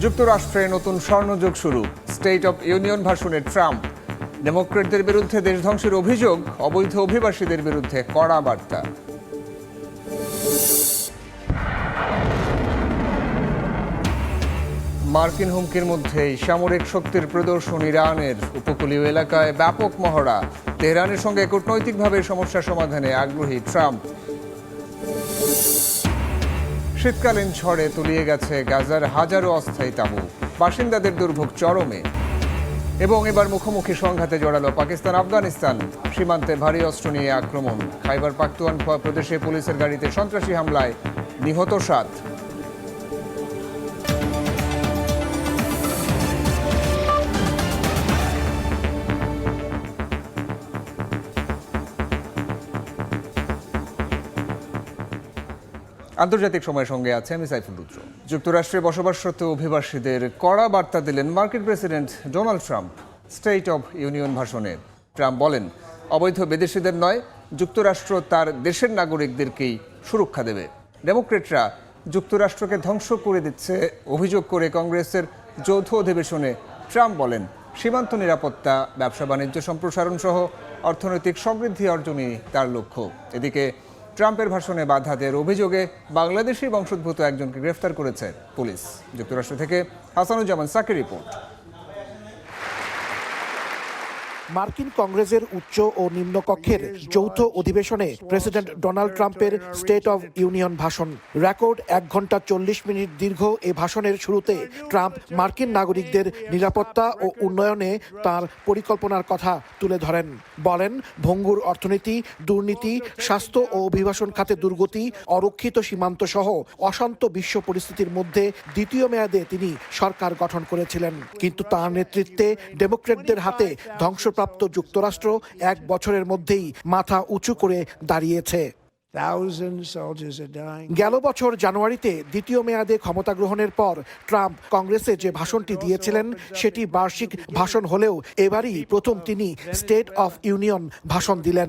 যুক্তরাষ্ট্রে নতুন স্বর্ণযুগ শুরু। স্টেট অব ইউনিয়ন ভাষণে ট্রাম্প ডেমোক্রেটদের বিরুদ্ধে দেশ ধ্বংসের অভিযোগ, অবৈধ অভিবাসীদের বিরুদ্ধে কড়া বার্তা। মার্কিন হুমকির মধ্যেই সামরিক শক্তির প্রদর্শন ইরানের। উপকূলীয় এলাকায় ব্যাপক মহড়া। তেহরানের সঙ্গে কূটনৈতিকভাবে সমস্যা সমাধানে আগ্রহী ট্রাম্প। শীতকালীন ঝড়ে তলিয়ে গেছে গাজার হাজারো অস্থায়ী তাঁবু। বাসিন্দাদের দুর্ভোগ চরমে। এবং এবার মুখোমুখি সংঘাতে জড়ালো পাকিস্তান আফগানিস্তান। সীমান্তে ভারী অস্ত্র নিয়ে আক্রমণ। খাইবার পাখতুনখোয়া প্রদেশে পুলিশের গাড়িতে সন্ত্রাসী হামলায় নিহত 7। আন্তর্জাতিক সময়ের সঙ্গে আছে আমি সাইফুল রুদ্র। যুক্তরাষ্ট্রে বসবাসরত অভিবাসীদের কড়া বার্তা দিলেন মার্কিন president Donald Trump. State of union ভাষণে ট্রাম্প বলেন, অবৈধ বিদেশিদের নয়, যুক্তরাষ্ট্র তার দেশের নাগরিকদেরকেই সুরক্ষা দেবে। ডেমোক্রেটরা যুক্তরাষ্ট্রকে ধ্বংস করে দিচ্ছে অভিযোগ করে কংগ্রেসের যৌথ অধিবেশনে ট্রাম্প বলেন, সীমান্ত নিরাপত্তা, ব্যবসা বাণিজ্য সম্প্রসারণ সহ অর্থনৈতিক সমৃদ্ধি অর্জনই তার লক্ষ্য। এদিকে ট্রাম্পের ভাষণে বাধা দেওয়ার অভিযোগে বাংলাদেশি বংশোদ্ভূত একজনকে গ্রেফতার করেছে পুলিশ। যুক্তরাষ্ট্র থেকে হাসানুজ্জামান সাকির রিপোর্ট। মার্কিন কংগ্রেসের উচ্চ ও নিম্নকক্ষের যৌথ অধিবেশনে প্রেসিডেন্ট ডোনাল্ড ট্রাম্পের স্টেট অব ইউনিয়ন ভাষণ। রেকর্ড 1 ঘন্টা 40 মিনিট দীর্ঘ এ ভাষণের শুরুতে ট্রাম্প মার্কিন নাগরিকদের নিরাপত্তা ও উন্নয়নে তার পরিকল্পনার কথা তুলে ধরেন। বলেন, ভঙ্গুর অর্থনীতি, দুর্নীতি, স্বাস্থ্য ও অভিবাসন খাতে দুর্গতি, অরক্ষিত সীমান্ত সহ অশান্ত বিশ্ব পরিস্থিতির মধ্যে দ্বিতীয় মেয়াদে তিনি সরকার গঠন করেছিলেন। কিন্তু তার নেতৃত্বে ডেমোক্রেটদের হাতে ধ্বংসপ্রাপ্ত যুক্তরাষ্ট্র 1 বছরের মধ্যেই মাথা উঁচু করে দাঁড়িয়েছে। গেল বছর জানুয়ারিতে দ্বিতীয় মেয়াদে ক্ষমতা গ্রহণের পর ট্রাম্প কংগ্রেসে যে ভাষণটি দিয়েছিলেন সেটি বার্ষিক ভাষণ হলেও এবারই প্রথম তিনি স্টেট অফ ইউনিয়ন ভাষণ দিলেন।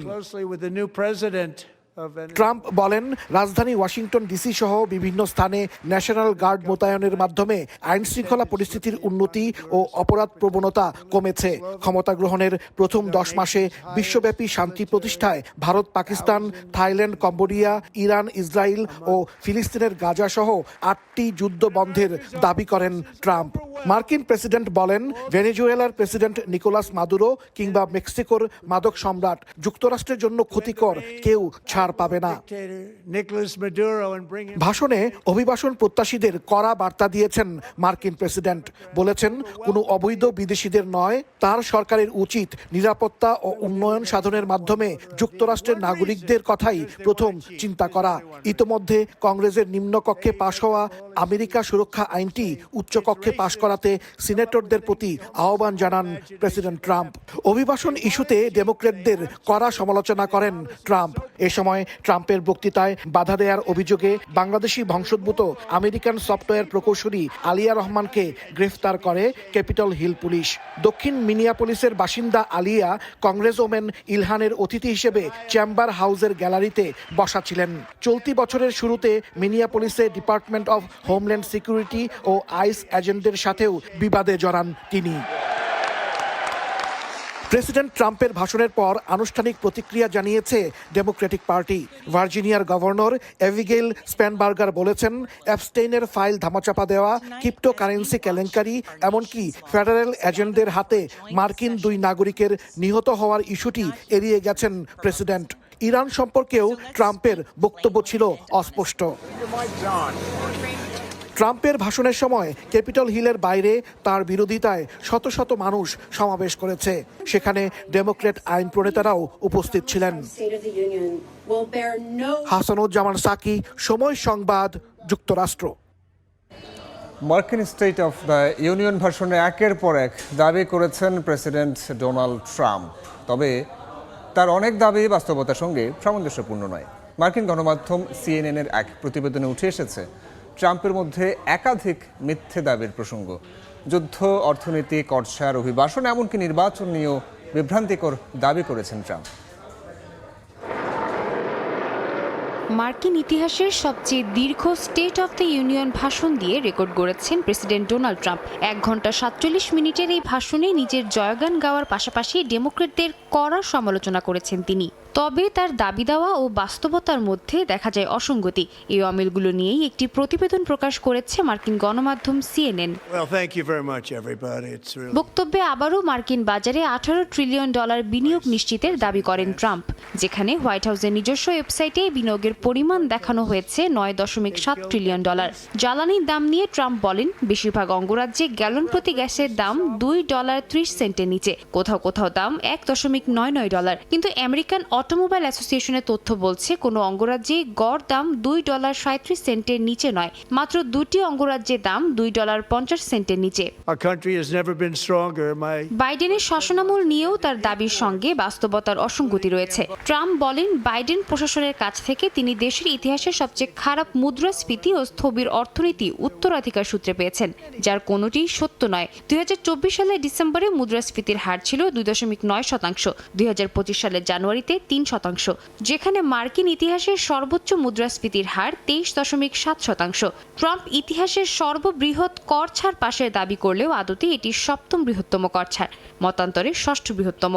ট্রাম্প বলেন, রাজধানী ওয়াশিংটন ডিসি সহ বিভিন্ন স্থানে ন্যাশনাল গার্ড মোতায়েনের মাধ্যমে আইন শৃঙ্খলা পরিস্থিতির উন্নতি ও অপরাধ প্রবণতা কমেছে। ক্ষমতা গ্রহণের প্রথম 10 মাসে বিশ্বব্যাপী শান্তি প্রতিষ্ঠায় Bharat, Pakistan, Thailand, Cambodia, Iran, Israel ও ফিলিস্তিনের গাজা সহ 8টি যুদ্ধ বন্ধের দাবি করেন ট্রাম্প। মার্কিন প্রেসিডেন্ট বলেন, ভেনেজুয়েলার প্রেসিডেন্ট নিকোলাস মাদুরো কিংবা মেক্সিকোর মাদক সম্রাট যুক্তরাষ্ট্রের জন্য ক্ষতিকর কেউ ছাড় পাবে না। ভাষণে অভিবাসন প্রত্যাশীদের কড়া বার্তা দিয়েছেন মার্কিন প্রেসিডেন্ট। বলেছেন, কোনো অবৈধ বিদেশিদের নয়, তার সরকারের উচিত নিরাপত্তা ও উন্নয়ন সাধনের মাধ্যমে যুক্তরাষ্ট্রের নাগরিকদের কথাই প্রথম চিন্তা করা। ইতোমধ্যে কংগ্রেসের নিম্নকক্ষে পাশ হওয়া আমেরিকা সুরক্ষা আইনটি উচ্চকক্ষে পাশ করাতে সিনেটরদের প্রতি আহ্বান জানান প্রেসিডেন্ট ট্রাম্প। অভিবাসন ইস্যুতে ডেমোক্রেটদের কড়া সমালোচনা করেন ট্রাম্প। এ সময় ট্রাম্পের বক্তৃতায় বাধা দেওয়ার অভিযোগে বাংলাদেশি বংশোদ্ভূত আমেরিকান সফটওয়্যার প্রকৌশলী আলিয়া রহমানকে গ্রেফতার করে ক্যাপিটল হিল পুলিশ। দক্ষিণ মিনিয়াপলিসের বাসিন্দা আলিয়া কংগ্রেসওম্যান ইলহানের অতিথি হিসেবে চেম্বার হাউসের গ্যালারিতে বসা ছিলেন। চলতি বছরের শুরুতে মিনিয়াপলিসে ডিপার্টমেন্ট অফ হোমল্যান্ড সিকিউরিটি ও আইস এজেন্টদের সাথেও বিবাদে জড়ান তিনি। প্রেসিডেন্ট ট্রাম্পের ভাষণের পর আনুষ্ঠানিক প্রতিক্রিয়া জানিয়েছে ডেমোক্রেটিক পার্টি। ভার্জিনিয়ার গভর্নর এভিগেইল স্প্যানবার্গার বলেছেন, অ্যাপস্টেইনের ফাইল ধামাচাপা দেওয়া, ক্রিপ্টোকারেন্সি কেলেঙ্কারি, এমনকি ফেডারেল এজেন্টদের হাতে মার্কিন 2 নাগরিকের নিহত হওয়ার ইস্যুটি এড়িয়ে গেছেন প্রেসিডেন্ট। ইরান সম্পর্কেও ট্রাম্পের বক্তব্য ছিল অস্পষ্ট। ট্রাম্পের ভাষণের সময় ক্যাপিটল হিলের বাইরে তার বিরোধিতায় শত শত মানুষ সমাবেশ করেছে। সেখানে ডেমোক্রেট আইন প্রণেতারাও উপস্থিত ছিলেন। হাসানুজ্জামান সাকি, সময় সংবাদ, যুক্তরাষ্ট্র। মার্কিন স্টেট অফ দ্য ইউনিয়ন ভাষণে একের পর এক দাবি করেছেন প্রেসিডেন্ট ডোনাল্ড ট্রাম্প। তবে তার অনেক দাবি বাস্তবতার সঙ্গে সামঞ্জস্যপূর্ণ নয়। মার্কিন গণমাধ্যম CNN-এর এক প্রতিবেদনে উঠে এসেছে ট্রাম্পের মধ্যে একাধিক মিথ্যে দাবির প্রসঙ্গ। যুদ্ধ, অর্থনীতি, করছাড়, অভিবাসন, এমনকি নির্বাচন নিয়েও বিভ্রান্তিকর দাবি করেছেন ট্রাম্প। মার্কিন ইতিহাসের সবচেয়ে দীর্ঘ স্টেট অফ দ্য ইউনিয়ন ভাষণ দিয়ে রেকর্ড গড়েছেন প্রেসিডেন্ট ডোনাল্ড ট্রাম্প। 1 ঘন্টা 47 মিনিটের এই ভাষণে নিজের জয়গান গাওয়ার পাশাপাশি ডেমোক্র্যাটদের কড়া সমালোচনা করেছেন তিনি। তবে তার দাবি দেওয়া ও বাস্তবতার মধ্যে দেখা যায় অসঙ্গতি। এই অমিলগুলো নিয়েই একটি প্রতিবেদন প্রকাশ করেছে মার্কিন গণমাধ্যম CNN। বক্তব্যে আবারও মার্কিন বাজারে $18 ট্রিলিয়ন বিনিয়োগ নিশ্চিতের দাবি করেন ট্রাম্প, যেখানে হোয়াইট হাউসের নিজস্ব ওয়েবসাইটে বিনিয়োগের পরিমাণ দেখানো হয়েছে $9.7 ট্রিলিয়ন। জ্বালানির দাম নিয়ে ট্রাম্প বলেন, বেশিরভাগ অঙ্গরাজ্যে গ্যালন প্রতি গ্যাসের দাম $2.30 নিচে, কোথাও কোথাও দাম $1.99। কিন্তু আমেরিকান অটোমোবাইল অ্যাসোসিয়েশনের তথ্য বলছে কোনো অঙ্গরাজ্যে গড় দাম $2.37 নিচে নয়, মাত্র 2টি অঙ্গরাজ্যে দাম $2.50 নিচে। বাইডেনের শাসনামল নিয়েও তার দাবির সঙ্গে বাস্তবতার অসঙ্গতি রয়েছে। ট্রাম্প বলেন, বাইডেন প্রশাসনের কাছ থেকে তিনি দেশের ইতিহাসের সবচেয়ে খারাপ মুদ্রাস্ফীতি ও স্থবির অর্থনীতি উত্তরাধিকার সূত্রে পেয়েছেন, যার কোনোটিই সত্য নয়। 2024 সালের ডিসেম্বরে মুদ্রাস্ফীতির হার ছিল 2.9%, 2025 সালের জানুয়ারিতে 3%, যেখানে মার্কিন ইতিহাসের সর্বোচ্চ মুদ্রাস্ফীতির হার 23.7%। ট্রাম্প ইতিহাসের সর্ববৃহৎ কর ছাড় পাশের দাবি করলেও আদতে এটি 7ম বৃহত্তম কর ছাড়, মতান্তরে 6ষ্ঠ বৃহত্তম।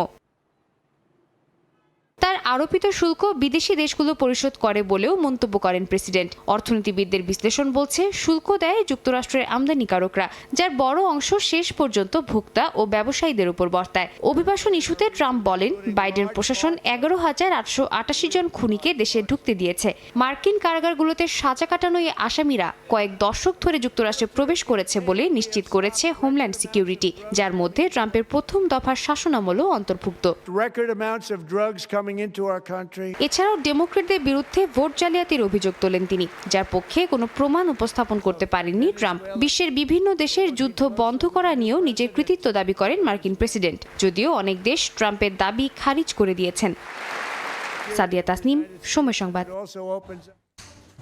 তার আরোপিত শুল্ক বিদেশি দেশগুলো পরিশোধ করে বলেও মন্তব্য করেন প্রেসিডেন্ট। অর্থনীতিবিদদের বিশ্লেষণ বলছে, শুল্ক দেয় যুক্তরাষ্ট্রের আমদানিকারকরা, যার বড় অংশ শেষ পর্যন্ত ভোক্তা ও ব্যবসায়ীদের উপর বর্তায়। অভিবাসন ইস্যুতে ট্রাম্প বলেন, বাইডেন প্রশাসন 11,888 জন খুনিকে দেশে ঢুকতে দিয়েছে। মার্কিন কারাগারগুলোতে সাজা কাটানো এই আসামিরা কয়েক দশক ধরে যুক্তরাষ্ট্রে প্রবেশ করেছে বলে নিশ্চিত করেছে হোমল্যান্ড সিকিউরিটি, যার মধ্যে ট্রাম্পের প্রথম দফার শাসনামলও অন্তর্ভুক্ত। এছাড়াও ডেমোক্র্যাটদের বিরুদ্ধে ভোট জালিয়াতির অভিযোগ তোলেন তিনি, যার পক্ষে কোনো প্রমাণ উপস্থাপন করতে পারেননি ট্রাম্প। বিশ্বের বিভিন্ন দেশের যুদ্ধ বন্ধ করা নিয়েও নিজের কৃতিত্ব দাবি করেন মার্কিন প্রেসিডেন্ট, যদিও অনেক দেশ ট্রাম্পের দাবি খারিজ করে দিয়েছেন। সাদিয়া তাসনিম, সময় সংবাদ।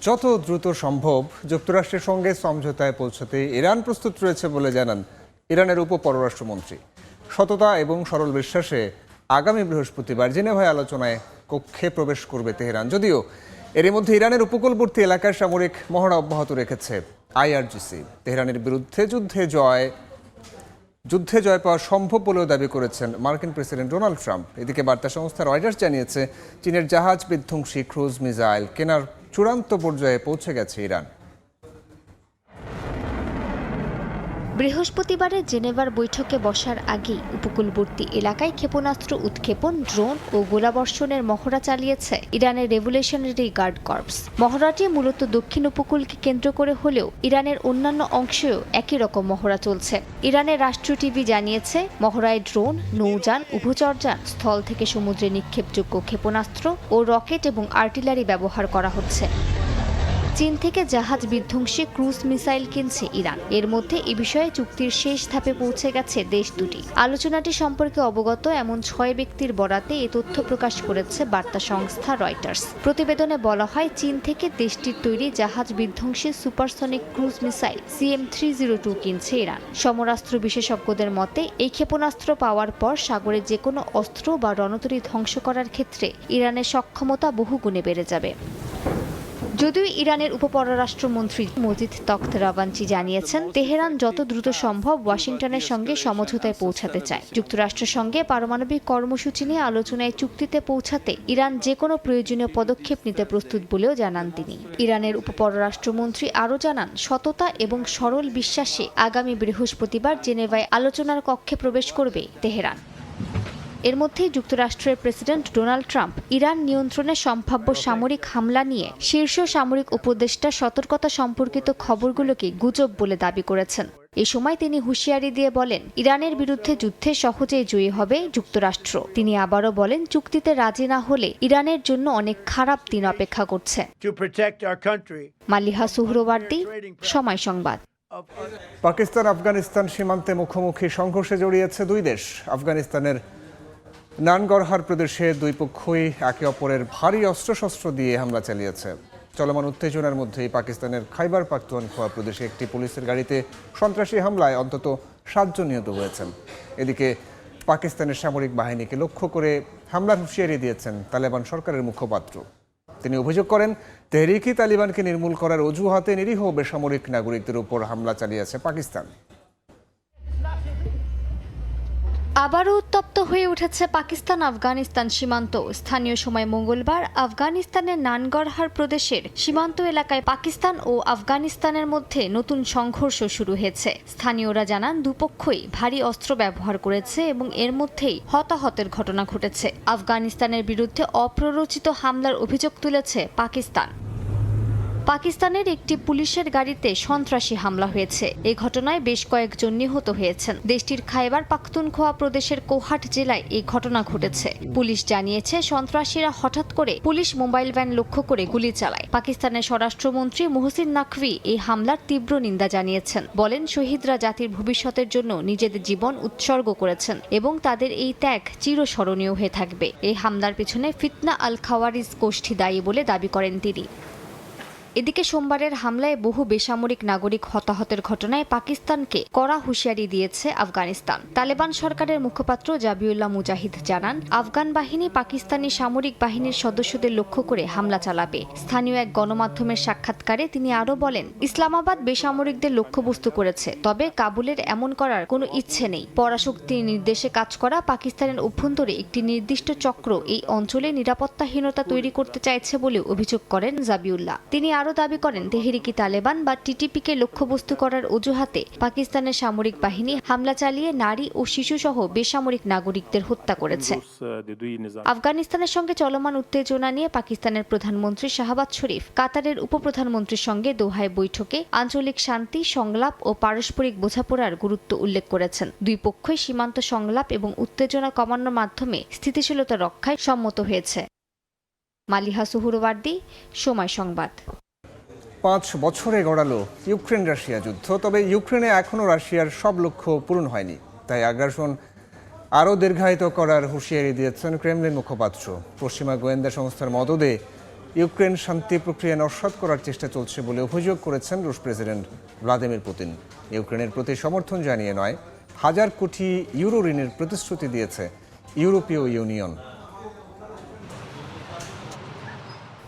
যত দ্রুত সম্ভব যুক্তরাষ্ট্রের সঙ্গে সমঝোতায় পৌঁছতে ইরান প্রস্তুত রয়েছে বলে জানান ইরানের উপপররাষ্ট্রমন্ত্রী। সততা এবং সরল বিশ্বাসে আগামী বৃহস্পতিবার জেনেভায় আলোচনায় কক্ষে প্রবেশ করবে তেহরান। যদিও এর মধ্যে ইরানের উপকূলবর্তী এলাকায় সামরিক মহড়া অব্যাহত রেখেছে IRGC। তেহরানের বিরুদ্ধে যুদ্ধে জয় পাওয়া সম্ভব বলেও দাবি করেছেন মার্কিন প্রেসিডেন্ট ডোনাল্ড ট্রাম্প। এদিকে বার্তা সংস্থা রয়টার্স জানিয়েছে, চীনের জাহাজ বিধ্বংসী ক্রুজ মিসাইল কেনার চূড়ান্ত পর্যায়ে পৌঁছে গেছে ইরান। বৃহস্পতিবারের জেনেভার বৈঠকে বসার আগেই উপকূলবর্তী এলাকায় ক্ষেপণাস্ত্র উৎক্ষেপণ, ড্রোন ও গোলাবর্ষণের মহড়া চালিয়েছে ইরানের রেভলিউশনারি গার্ড কর্পস। মহড়াটি মূলত দক্ষিণ উপকূলকে কেন্দ্র করে হলেও ইরানের অন্যান্য অংশেও একই রকম মহড়া চলছে। ইরানের রাষ্ট্রীয় টিভি জানিয়েছে, মহড়ায় ড্রোন, নৌযান, উভচরযান, স্থল থেকে সমুদ্রে নিক্ষেপযোগ্য ক্ষেপণাস্ত্র ও রকেট এবং আর্টিলারি ব্যবহার করা হচ্ছে। চীন থেকে জাহাজ বিধ্বংসী ক্রুজ মিসাইল কিনছে ইরান। এর মধ্যে এ বিষয়ে চুক্তির শেষ ধাপে পৌঁছে গেছে দেশ দুটি। আলোচনাটি সম্পর্কে অবগত এমন 6 ব্যক্তির বরাতে এ তথ্য প্রকাশ করেছে বার্তা সংস্থা রয়টার্স। প্রতিবেদনে বলা হয়, চীন থেকে দেশটির তৈরি জাহাজ বিধ্বংসী সুপারসনিক ক্রুজ মিসাইল CM-302 কিনছে ইরান। সমরাস্ত্র বিশেষজ্ঞদের মতে, এই ক্ষেপণাস্ত্র পাওয়ার পর সাগরে যে কোনো অস্ত্র বা রণতরী ধ্বংস করার ক্ষেত্রে ইরানের সক্ষমতা বহুগুণে বেড়ে যাবে। যদিও ইরানের উপপররাষ্ট্রমন্ত্রী মজিদ তখত রাভাঞ্চি জানিয়েছেন, তেহরান যত দ্রুত সম্ভব ওয়াশিংটনের সঙ্গে সমঝোতায় পৌঁছাতে চায়। যুক্তরাষ্ট্রের সঙ্গে পারমাণবিক কর্মসূচি নিয়ে আলোচনায় চুক্তিতে পৌঁছাতে ইরান যে কোনো প্রয়োজনীয় পদক্ষেপ নিতে প্রস্তুত বলেও জানান তিনি। ইরানের উপপররাষ্ট্রমন্ত্রী আরও জানান, সততা এবং সরল বিশ্বাসে আগামী বৃহস্পতিবার জেনেভায় আলোচনার কক্ষে প্রবেশ করবে তেহরান। এর মধ্যেই যুক্তরাষ্ট্রের প্রেসিডেন্ট ডোনাল্ড ট্রাম্প ইরান নিয়ন্ত্রণে সম্ভাব্য সামরিক হামলা নিয়ে শীর্ষ সামরিক উপদেষ্টার সতর্কতা সম্পর্কিত খবরগুলোকে গুজব বলে দাবি করেছেন। এ সময় তিনি হুঁশিয়ারি দিয়ে বলেন, ইরানের বিরুদ্ধে যুদ্ধে সহজেই জয়ী হবে যুক্তরাষ্ট্র। তিনি আবারও বলেন, চুক্তিতে রাজি না হলে ইরানের জন্য অনেক খারাপ দিন অপেক্ষা করছে। মালিহা সুহরওয়ার্দী, সময় সংবাদ। পাকিস্তান আফগানিস্তান সীমান্তে মুখোমুখি সংঘর্ষে জড়িয়েছে দুই দেশ। আফগানিস্তানের নানগরহার প্রদেশে দুই পক্ষই একে অপরের ভারী অস্ত্রশস্ত্র দিয়ে হামলা চালিয়েছে। চলমান উত্তেজনার মধ্যেই পাকিস্তানের খাইবার পাখতুনখোয়া প্রদেশে একটি পুলিশের গাড়িতে সন্ত্রাসী হামলায় অন্তত 7 জন নিহত হয়েছেন। এদিকে পাকিস্তানের সামরিক বাহিনীকে লক্ষ্য করে হামলার হুঁশিয়ারি দিয়েছেন তালেবান সরকারের মুখপাত্র। তিনি অভিযোগ করেন তেহরিকি তালিবানকে নির্মূল করার অজুহাতে নিরীহ বেসামরিক নাগরিকদের উপর হামলা চালিয়েছে পাকিস্তান। আবারও উত্তপ্ত হয়ে উঠেছে পাকিস্তান আফগানিস্তান সীমান্ত। স্থানীয় সময় মঙ্গলবার আফগানিস্তানের নানগরহার প্রদেশের সীমান্ত এলাকায় পাকিস্তান ও আফগানিস্তানের মধ্যে নতুন সংঘর্ষ শুরু হয়েছে। স্থানীয়রা জানান দুপক্ষই ভারী অস্ত্র ব্যবহার করেছে এবং এর মধ্যেই হতাহতের ঘটনা ঘটেছে। আফগানিস্তানের বিরুদ্ধে অপ্ররোচিত হামলার অভিযোগ তুলেছে পাকিস্তান। পাকিস্তানের একটি পুলিশের গাড়িতে সন্ত্রাসী হামলা হয়েছে। এই ঘটনায় বেশ কয়েকজন নিহত হয়েছেন। দেশটির খাইবার পাখতুনখোয়া প্রদেশের কোহাট জেলায় এই ঘটনা ঘটেছে। পুলিশ জানিয়েছে সন্ত্রাসীরা হঠাৎ করে পুলিশ মোবাইল ভ্যান লক্ষ্য করে গুলি চালায়। পাকিস্তানের স্বরাষ্ট্রমন্ত্রী মুহসিন নাকভি এই হামলার তীব্র নিন্দা জানিয়েছেন। বলেন শহীদরা জাতির ভবিষ্যতের জন্য নিজেদের জীবন উৎসর্গ করেছেন এবং তাদের এই ত্যাগ চিরস্মরণীয় হয়ে থাকবে। এই হামলার পেছনে ফিতনা আল খাওয়ারিজ গোষ্ঠী দায়ী বলে দাবি করেন তিনি। এদিকে সোমবারের হামলায় বহু বেসামরিক নাগরিক হতাহতের ঘটনায় পাকিস্তানকে কড়া হুঁশিয়ারি দিয়েছে আফগানিস্তান। তালেবান সরকারের মুখপাত্র জাবিউল্লাহ মুজাহিদ জানান, আফগান বাহিনী পাকিস্তানি সামরিক বাহিনীর সদস্যদের লক্ষ্য করে হামলা চালাবে। স্থানীয় এক গণমাধ্যমের সাক্ষাৎকারে তিনি আরও বলেন, ইসলামাবাদ বেসামরিকদের লক্ষ্যবস্তু করেছে, তবে কাবুলের এমন করার কোনো ইচ্ছে নেই। পরাশক্তির নির্দেশে কাজ করা পাকিস্তানের অভ্যন্তরে একটি নির্দিষ্ট চক্র এই অঞ্চলে নিরাপত্তাহীনতা তৈরি করতে চাইছে বলে অভিযোগ করেন জাবিউল্লাহ। তিনি আরও দাবি করেন তেহরিকি তালেবান বা টিটিপিকে লক্ষ্যবস্তু করার অজুহাতে পাকিস্তানের সামরিক বাহিনী হামলা চালিয়ে নারী ও শিশুসহ বেসামরিক নাগরিকদের হত্যা করেছে। আফগানিস্তানের সঙ্গে চলমান উত্তেজনা নিয়ে পাকিস্তানের প্রধানমন্ত্রী শাহবাজ শরীফ কাতারের উপপ্রধানমন্ত্রীর সঙ্গে দোহায় বৈঠকে আঞ্চলিক শান্তি, সংলাপ ও পারস্পরিক বোঝাপড়ার গুরুত্ব উল্লেখ করেছেন। দুই পক্ষই সীমান্ত সংলাপ এবং উত্তেজনা কমানোর মাধ্যমে স্থিতিশীলতা রক্ষায় সম্মত হয়েছে। মালিহা সুহুরওয়ার্দী, সময় সংবাদ। 5 বছরে গড়ালো ইউক্রেন রাশিয়া যুদ্ধ, তবে ইউক্রেনে এখনও রাশিয়ার সব লক্ষ্য পূরণ হয়নি। তাই আগ্রাসন আরও দীর্ঘায়িত করার হুঁশিয়ারি দিয়েছেন ক্রেমলিন মুখপাত্র। পশ্চিমা গোয়েন্দা সংস্থার মদদে ইউক্রেন শান্তি প্রক্রিয়া নস্যাৎ করার চেষ্টা চলছে বলে অভিযোগ করেছেন রুশ প্রেসিডেন্ট ভ্লাদিমির পুতিন। ইউক্রেনের প্রতি সমর্থন জানিয়ে নয়, 1000 কোটি ইউরো ঋণের প্রতিশ্রুতি দিয়েছে ইউরোপীয় ইউনিয়ন।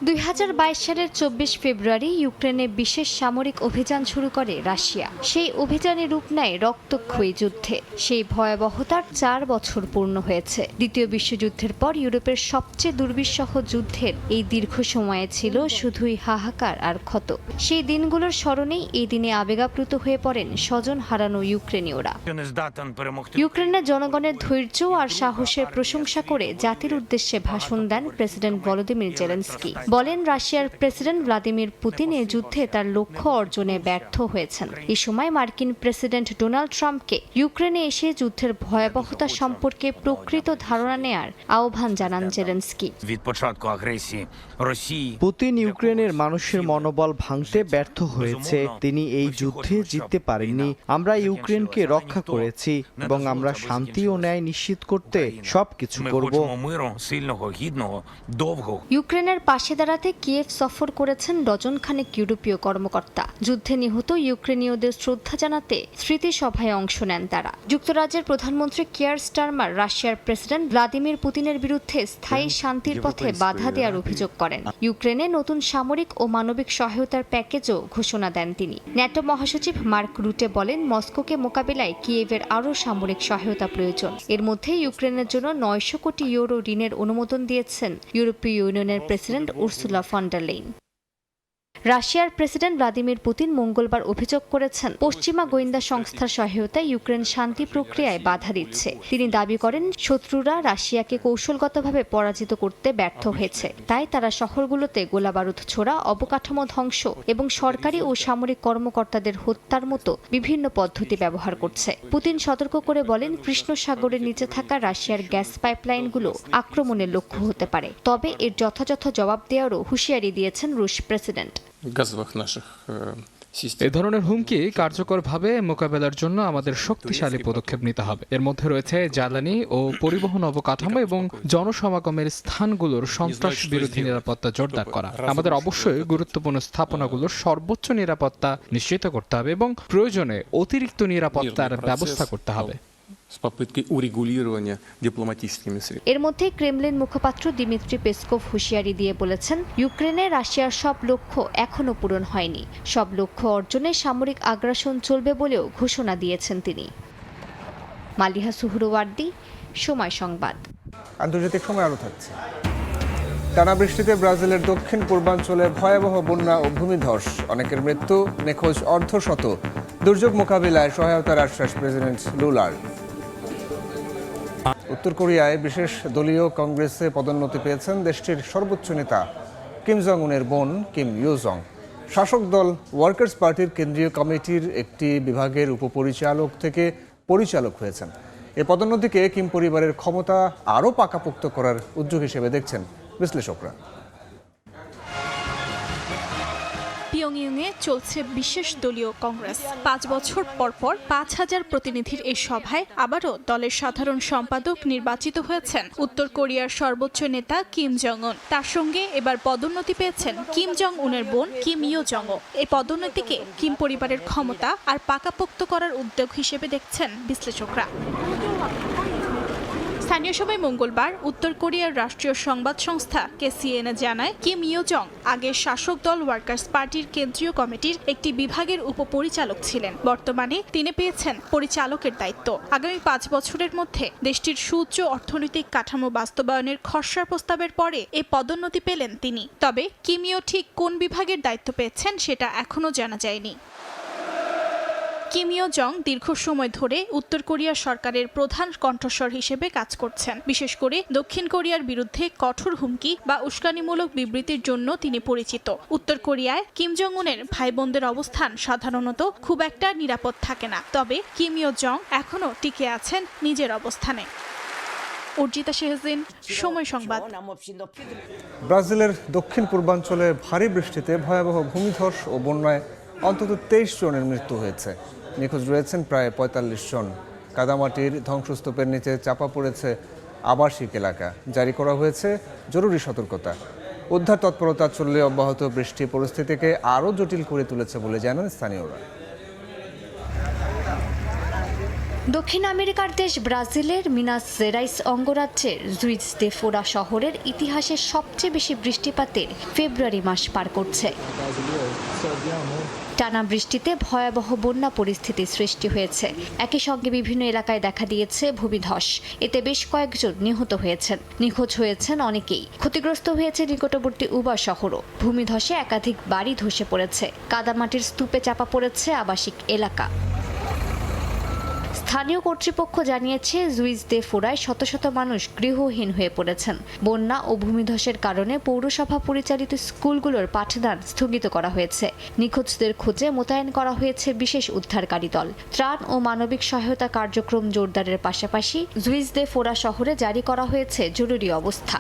2022 সালের 24 ফেব্রুয়ারি ইউক্রেনে বিশেষ সামরিক অভিযান শুরু করে রাশিয়া। সেই অভিযানে রূপ নেয় রক্তক্ষয়ী যুদ্ধে। সেই ভয়াবহতার 4 বছর পূর্ণ হয়েছে। দ্বিতীয় বিশ্বযুদ্ধের পর ইউরোপের সবচেয়ে দুর্বিষহ যুদ্ধের এই দীর্ঘ সময়ে ছিল শুধুই হাহাকার আর ক্ষত। সেই দিনগুলোর স্মরণেই এই দিনে আবেগাপ্লুত হয়ে পড়েন স্বজন হারানো ইউক্রেনীয়রা। ইউক্রেনের জনগণের ধৈর্য আর সাহসের প্রশংসা করে জাতির উদ্দেশ্যে ভাষণ দেন প্রেসিডেন্ট ভলোদিমির জেলেনস্কি। বলেন, রাশিয়ার প্রেসিডেন্ট ভ্লাদিমির পুতিন এই যুদ্ধে তার লক্ষ্য অর্জনে ব্যর্থ হয়েছেন। এই সময় মার্কিন প্রেসিডেন্ট ডোনাল্ড ট্রাম্পকে ইউক্রেনে এসে যুদ্ধের ভয়াবহতা সম্পর্কে প্রকৃত ধারণা নেয়ার আহ্বান জানান জেলেনস্কি। পুতিন ইউক্রেনের মানুষের মনোবল ভাঙতে ব্যর্থ হয়েছে। তিনি এই যুদ্ধে জিততে পারেননি। আমরা ইউক্রেনকে রক্ষা করেছি এবং আমরা শান্তি ও ন্যায় নিশ্চিত করতে সবকিছু করব। ইউক্রেনের পাশে দাঁড়াতে কিয়েভ সফর করেছেন ডজনখানেক ইউরোপীয় কর্মকর্তা। যুদ্ধে নিহত ইউক্রেনীয়দের শ্রদ্ধা জানাতে স্মৃতিসভায় অংশ নেন তারা। যুক্তরাজ্যের প্রধানমন্ত্রী কিয়ার স্টারমার রাশিয়ার প্রেসিডেন্ট ভ্লাদিমির পুতিনের বিরুদ্ধে স্থায়ী শান্তির পথে বাধা দেওয়ার অভিযোগ করেন। ইউক্রেনে নতুন সামরিক ও মানবিক সহায়তার প্যাকেজও ঘোষণা দেন তিনি। ন্যাটো মহাসচিব মার্ক রুটে বলেন, মস্কোকে মোকাবিলায় কিয়েভের আরও সামরিক সহায়তা প্রয়োজন। এর মধ্যে ইউক্রেনের জন্য 900 কোটি ইউরো ঋণের অনুমোদন দিয়েছেন ইউরোপীয় ইউনিয়নের president Ursula von der Leyen. রাশিয়ার প্রেসিডেন্ট ভ্লাদিমির পুতিন মঙ্গলবার অভিযোগ করেছেন, পশ্চিমা গোয়েন্দা সংস্থার সহায়তায় ইউক্রেন শান্তি প্রক্রিয়ায় বাধা দিচ্ছে। তিনি দাবি করেন, শত্রুরা রাশিয়াকে কৌশলগতভাবে পরাজিত করতে ব্যর্থ হয়েছে। তাই তারা শহরগুলোতে গোলাবারুদ ছোড়া, অবকাঠামো ধ্বংস এবং সরকারি ও সামরিক কর্মকর্তাদের হত্যার মতো বিভিন্ন পদ্ধতি ব্যবহার করছে। পুতিন সতর্ক করে বলেন, কৃষ্ণ সাগরের নিচে থাকা রাশিয়ার গ্যাস পাইপলাইনগুলো আক্রমণের লক্ষ্য হতে পারে। তবে এর যথাযথ জবাব দেওয়ারও হুঁশিয়ারি দিয়েছেন রুশ প্রেসিডেন্ট। এ ধরনের হুমকি কার্যকরভাবে মোকাবেলার জন্য আমাদের শক্তিশালী পদক্ষেপ নিতে হবে। এর মধ্যে রয়েছে জ্বালানি ও পরিবহন অবকাঠামো এবং জনসমাগমের স্থানগুলোর সন্ত্রাস বিরোধী নিরাপত্তা জোরদার করা। আমাদের অবশ্যই গুরুত্বপূর্ণ স্থাপনাগুলোর সর্বোচ্চ নিরাপত্তা নিশ্চিত করতে হবে এবং প্রয়োজনে অতিরিক্ত নিরাপত্তার ব্যবস্থা করতে হবে। с попыткой урегулирования дипломатическими средствами. এর মধ্যে ক্রেমলিন মুখপাত্র দিমিত্রি পেসকোভ হুঁশিয়ারি দিয়ে বলেছেন, ইউক্রেনে রাশিয়ার সব লক্ষ্য এখনো পূরণ হয়নি। সব লক্ষ্য অর্জনে সামরিক আগ্রাসন চলবে বলেও ঘোষণা দিয়েছেন তিনি। মালিহা সুহরওয়ার্দী, সময় সংবাদ। আন্তর্জাতিক সময় আরও থাকছে। টানা বৃষ্টিতে ব্রাজিলের দক্ষিণ পূর্বাঞ্চলে ভয়াবহ বন্যা ও ভূমিধস, অনেকের মৃত্যু, নিখোঁজ অর্ধশত। দুর্যোগ মোকাবিলায় সহায়তার আশ্বাস প্রেসিডেন্ট লুলার। উত্তর কোরিয়ায় বিশেষ দলীয় কংগ্রেসে পদোন্নতি পেয়েছেন দেশটির সর্বোচ্চ নেতা কিম জং উনের বোন কিম ইউ জং। শাসক দল ওয়ার্কার্স পার্টির কেন্দ্রীয় কমিটির একটি বিভাগের উপপরিচালক থেকে পরিচালক হয়েছেন। এ পদোন্নতিকে কিম পরিবারের ক্ষমতা আরও পাকাপোক্ত করার উদ্যোগ হিসেবে দেখছেন বিশ্লেষকরা। পিয়ংইয়ংয়ে চলছে বিশেষ দলীয় কংগ্রেস। 5 বছর পর 5,000 প্রতিনিধির এই সভায় আবারও দলের সাধারণ সম্পাদক নির্বাচিত হয়েছেন উত্তর কোরিয়ার সর্বোচ্চ নেতা কিম জং উন। তার সঙ্গে এবার পদোন্নতি পেয়েছেন কিম জং উনের বোন কিম ইউ জং। এই পদোন্নতিকে কিম পরিবারের ক্ষমতা আর পাকাপোক্ত করার উদ্যোগ হিসেবে দেখছেন বিশ্লেষকরা। স্থানীয় সময় মঙ্গলবার উত্তর কোরিয়ার রাষ্ট্রীয় সংবাদ সংস্থা KCNA জানায়, কিম ইউ জং আগে শাসক দল ওয়ার্কার্স পার্টির কেন্দ্রীয় কমিটির একটি বিভাগের উপপরিচালক ছিলেন। বর্তমানে তিনি পেয়েছেন পরিচালকের দায়িত্ব। আগামী 5 বছরের মধ্যে দেশটির সুউচ্চ অর্থনৈতিক কাঠামো বাস্তবায়নের খসড়া প্রস্তাবের পরে এই পদোন্নতি পেলেন তিনি। তবে কিম ইউ ঠিক কোন বিভাগের দায়িত্ব পেয়েছেন সেটা এখনও জানা যায়নি। কিম ইউ জং দীর্ঘ সময় ধরে উত্তর কোরিয়া সরকারের প্রধান কণ্ঠস্বর হিসেবে কাজ করছেন। বিশেষ করে দক্ষিণ কোরিয়ার বিরুদ্ধে কঠোর হুমকি বা উস্কানিমূলক বিবৃতির জন্য তিনি পরিচিত। উত্তর কোরিয়ায় কিম জং উনের ভাই বোনদের অবস্থান সাধারণত খুব একটা নিরাপদ থাকে না। তবে কিম ইউ জং এখনও টিকে আছেন নিজের অবস্থানে। অর্জিতা শেহজিন, সময় সংবাদ। ব্রাজিলের দক্ষিণ পূর্বাঞ্চলে ভারী বৃষ্টিতে ভয়াবহ ভূমিধস ও বন্যায় অন্তত 23 জনের মৃত্যু হয়েছে। নিখোঁজ রয়েছেন প্রায় 45 জন। কাদামাটির ধ্বংসস্তূপের নিচে চাপা পড়েছে আবাসিক এলাকা। জারি করা হয়েছে জরুরি সতর্কতা। উদ্ধার তৎপরতা চললে অব্যাহত বৃষ্টি পরিস্থিতিকে আরও জটিল করে তুলেছে বলে জানান স্থানীয়রা। দক্ষিণ আমেরিকার দেশ ব্রাজিলের মিনাস জেরাইস অঙ্গরাজ্যের জুইজ দে ফোরা শহরের ইতিহাসের সবচেয়ে বেশি বৃষ্টিপাতের ফেব্রুয়ারি মাস পার করছে। টানা বৃষ্টিতে ভয়াবহ বন্যা পরিস্থিতি সৃষ্টি হয়েছে। একই সঙ্গে বিভিন্ন এলাকায় দেখা দিয়েছে ভূমিধস। এতে বেশ কয়েকজন নিহত হয়েছেন, নিখোঁজ হয়েছেন অনেকেই। ক্ষতিগ্রস্ত হয়েছে নিকটবর্তী উবা শহরও। ভূমিধসে একাধিক বাড়ি ধসে পড়েছে। কাদামাটির স্তূপে চাপা পড়েছে আবাসিক এলাকা। স্থানীয় কর্তৃপক্ষ জানিয়েছে, জুইজ দে ফোরায় শত শত মানুষ গৃহহীন হয়ে পড়েছেন। বন্যা ও ভূমিধসের কারণে পৌরসভা পরিচালিত স্কুলগুলোর পাঠদান স্থগিত করা হয়েছে। নিখোঁজদের খোঁজে মোতায়েন করা হয়েছে বিশেষ উদ্ধারকারী দল। ত্রাণ ও মানবিক সহায়তা কার্যক্রম জোরদারের পাশাপাশি জুইজ দে ফোরা শহরে জারি করা হয়েছে জরুরি অবস্থা।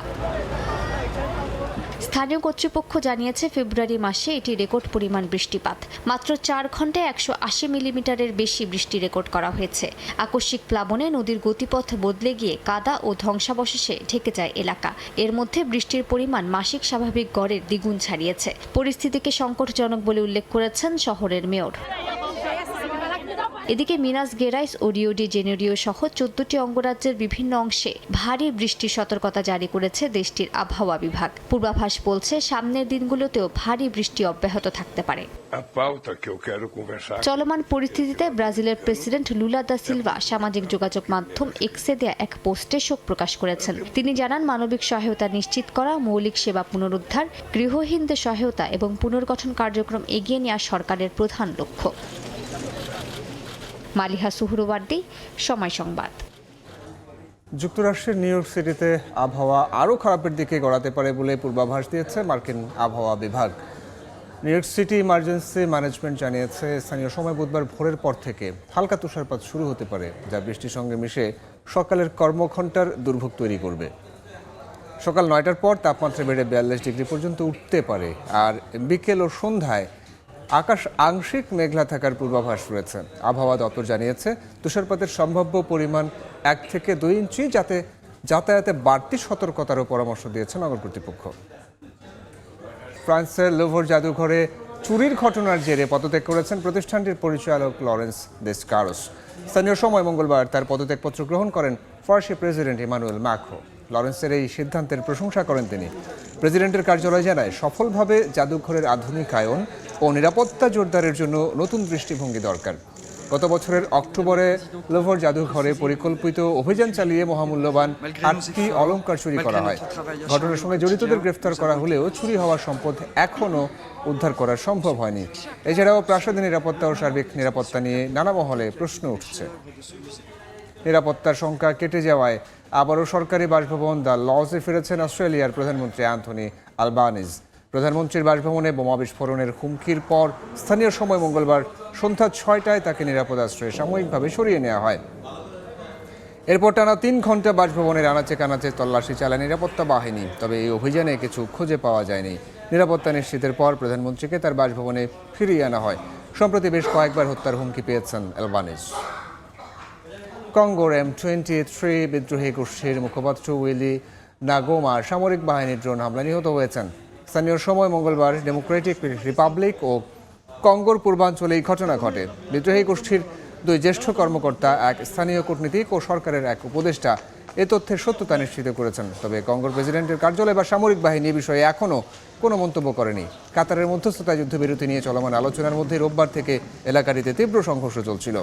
স্থানীয় কর্তৃপক্ষ জানিয়েছে, ফেব্রুয়ারি মাসে এটি রেকর্ড পরিমাণ বৃষ্টিপাত। মাত্র 4 ঘন্টায় 180 মিলিমিটারের বেশি বৃষ্টি রেকর্ড করা হয়েছে। আকস্মিক প্লাবনে নদীর গতিপথ বদলে গিয়ে কাদা ও ধ্বংসাবশেষে ঢেকে যায় এলাকা। এর মধ্যে বৃষ্টির পরিমাণ মাসিক স্বাভাবিক গড়ের দ্বিগুণ ছাড়িয়েছে। পরিস্থিতিকে সংকটজনক বলে উল্লেখ করেছেন শহরের মেয়র। এদিকে মিনাস গেরাইস ও রিও ডি জেনেরিও সহ 14টি অঙ্গরাজ্যের বিভিন্ন অংশে ভারী বৃষ্টির সতর্কতা জারি করেছে দেশটির আবহাওয়া বিভাগ। পূর্বাভাস বলছে, সামনের দিনগুলোতেও ভারী বৃষ্টি অব্যাহত থাকতে পারে। চলমান পরিস্থিতিতে ব্রাজিলের প্রেসিডেন্ট লুলা দা সিলভা সামাজিক যোগাযোগ মাধ্যম এক্সে দেয়া এক পোস্টে শোক প্রকাশ করেছেন। তিনি জানান, মানবিক সহায়তা নিশ্চিত করা, মৌলিক সেবা পুনরুদ্ধার, গৃহহীনদের সহায়তা এবং পুনর্গঠন কার্যক্রম এগিয়ে নেওয়া সরকারের প্রধান লক্ষ্য। মালিহা সুহরওয়ার্দী, সময় সংবাদ। যুক্তরাষ্ট্রের নিউ ইয়র্ক সিটিতে আবহাওয়া আরও খারাপের দিকে গড়াতে পারে বলে পূর্বাভাস দিয়েছে মার্কিন আবহাওয়া বিভাগ। New York city emergency management জানিয়েছে, স্থানীয় সময় বুধবার ভোরের পর থেকে হালকা তুষারপাত শুরু হতে পারে, যা বৃষ্টির সঙ্গে মিশে সকালের কর্মঘণ্টার দুর্ভোগ তৈরি করবে। সকাল 9টার পর তাপমাত্রা বেড়ে 42 ডিগ্রি পর্যন্ত উঠতে পারে। আর বিকেল ও সন্ধ্যায় আকাশ আংশিক মেঘলা থাকার পূর্বাভাস রয়েছে। আবহাওয়া দপ্তর জানিয়েছে, তুষারপাতের সম্ভাব্য পরিমাণ 1 থেকে 2 ইঞ্চি, যাতে যাতায়াতে বাড়তি সতর্কতারও পরামর্শ দিয়েছে নগর কর্তৃপক্ষ। ফ্রান্সের লুভর জাদুঘরে চুরির ঘটনার জেরে পদত্যাগ করেছেন প্রতিষ্ঠানটির পরিচালক লরেন্স দেসকারোস। স্থানীয় সময় মঙ্গলবার তার পদত্যাগপত্র গ্রহণ করেন ফরাসি প্রেসিডেন্ট ইমানুয়েল ম্যাক্রো। লরেন্সের এই সিদ্ধান্তের প্রশংসা করেন তিনি। প্রেসিডেন্টের কার্যালয় জানায়, সফলভাবে জাদুঘরের আধুনিকায়ন ও নিরাপত্তা জোরদারের জন্য নতুন দৃষ্টিভঙ্গি দরকার। গত বছরের অক্টোবরে লুভর জাদুঘরে পরিকল্পিত অভিযান চালিয়ে মহামূল্যবান 8টি অলংকার চুরি করা হয়। ঘটনার সঙ্গে জড়িতদের গ্রেফতার করা হলেও চুরি হওয়া সম্পদ এখনও উদ্ধার করা সম্ভব হয়নি। এছাড়াও প্রাসাদের নিরাপত্তা ও সার্বিক নিরাপত্তা নিয়ে নানা মহলে প্রশ্ন উঠছে। নিরাপত্তার শঙ্কা কেটে যাওয়ায় আবারও সরকারি বাসভবন দ্য লজে ফিরেছেন অস্ট্রেলিয়ার প্রধানমন্ত্রী অ্যান্থনি আলবানিজ। প্রধানমন্ত্রীর বাসভবনে বোমা বিস্ফোরণের হুমকির পর স্থানীয় সময় মঙ্গলবার সন্ধ্যা 6টায় তাকে নিরাপদ আশ্রয়ে সাময়িকভাবে সরিয়ে নেওয়া হয়। এরপর টানা 3 ঘন্টা বাসভবনের আনাচে কানাচে তল্লাশি চালায় নিরাপত্তা বাহিনী। তবে এই অভিযানে কিছু খুঁজে পাওয়া যায়নি। নিরাপত্তা নিশ্চিতের পর প্রধানমন্ত্রীকে তার বাসভবনে ফিরিয়ে আনা হয়। সম্প্রতি বেশ কয়েকবার হত্যার হুমকি পেয়েছেন আলবানিজ। কঙ্গোর M23 বিদ্রোহী গোষ্ঠীর মুখপাত্র উইলি নাগোমা সামরিক বাহিনীর ড্রোন হামলা নিহত হয়েছেন। স্থানীয় সময় মঙ্গলবার ডেমোক্রেটিক রিপাবলিক ও কঙ্গোর পূর্বাঞ্চলে এই ঘটনা ঘটে। বিদ্রোহী গোষ্ঠীর 2 জ্যেষ্ঠ কর্মকর্তা, এক স্থানীয় কূটনীতিক ও সরকারের এক উপদেষ্টা এ তথ্যের সত্যতা নিশ্চিত করেছেন। তবে কঙ্গোর প্রেসিডেন্টের কার্যালয় বা সামরিক বাহিনী এ বিষয়ে এখনও কোনো মন্তব্য করেনি। কাতারের মধ্যস্থতায় যুদ্ধবিরতি নিয়ে চলমান আলোচনার মধ্যে রোববার থেকে এলাকাটিতে তীব্র সংঘর্ষ চলছিল।